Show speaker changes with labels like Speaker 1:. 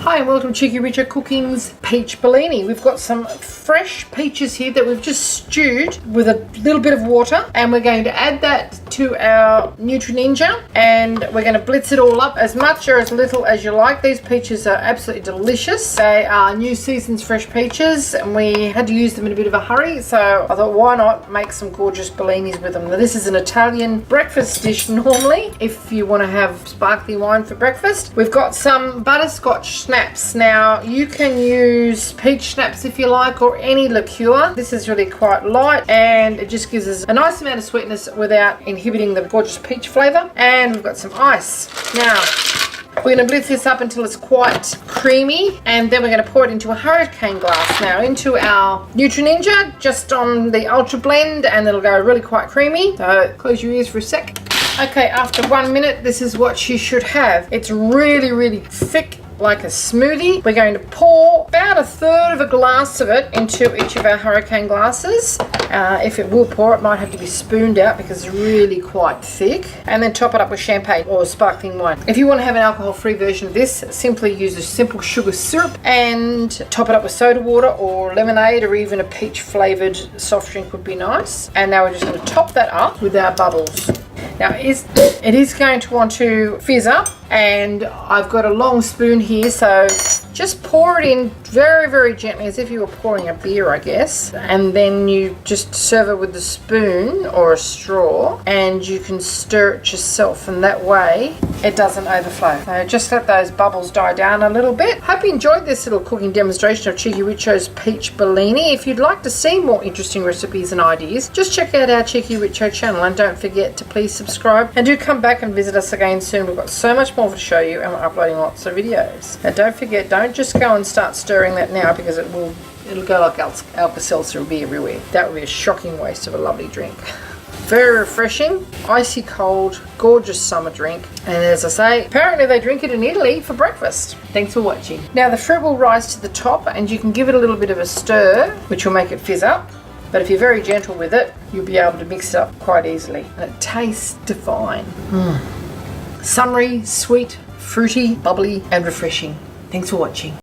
Speaker 1: Hi and welcome to Cheeky Richo Cooking's Peach Bellini. We've got some fresh peaches here that we've just stewed with a little bit of water, and we're going to add that to our NutriNinja, and we're going to blitz it all up as much or as little as you like. These peaches are absolutely delicious. They are new season's fresh peaches, and we had to use them in a bit of a hurry, so I thought why not make some gorgeous bellinis with them. Now this is an Italian breakfast dish normally if you want to have sparkling wine for breakfast. We've got some butterscotch schnapps. Now you can use peach schnapps if you like, or any liqueur. This is really quite light and it just gives us a nice amount of sweetness without inhibiting the gorgeous peach flavour. And we've got some ice. Now we're going to blitz this up until it's quite creamy, and then we're going to pour it into a hurricane glass. Now into our NutriNinja, just on the ultra blend, and it'll go really quite creamy. So close your ears for a sec. Okay, after 1 minute, this is what you should have. It's really, really thick, like a smoothie. We're going to pour about 1/3 of a glass of it into each of our hurricane glasses. If it will pour, it might have to be spooned out because it's really quite thick. And then top it up with champagne or sparkling wine. If you want to have an alcohol-free version of this, simply use a simple sugar syrup and top it up with soda water or lemonade, or even a peach-flavoured soft drink would be nice. And now we're just going to top that up with our bubbles. Now it is going to want to fizz up, and I've got a long spoon here, so just pour it in very, very gently as if you were pouring a beer, I guess. And then you just serve it with a spoon or a straw, and you can stir it yourself, and that way it doesn't overflow. So just let those bubbles die down a little bit. Hope you enjoyed this little cooking demonstration of Cheeky Richo's Peach Bellini. If you'd like to see more interesting recipes and ideas, just check out our Cheeky Richo channel, and don't forget to please subscribe, and do come back and visit us again soon. We've got so much more to show you, and we're uploading lots of videos. Now don't forget, don't just go and start stirring that now, because it'll go like Alka-Seltzer. It'll be everywhere. That would be a shocking waste of a lovely drink. Very refreshing, icy cold, gorgeous summer drink. And as I say, apparently they drink it in Italy for breakfast. Thanks for watching. Now the fruit will rise to the top, and you can give it a little bit of a stir, which will make it fizz up. But if you're very gentle with it, you'll be able to mix it up quite easily. And it tastes divine. Summery, sweet, fruity, bubbly and refreshing. Thanks for watching.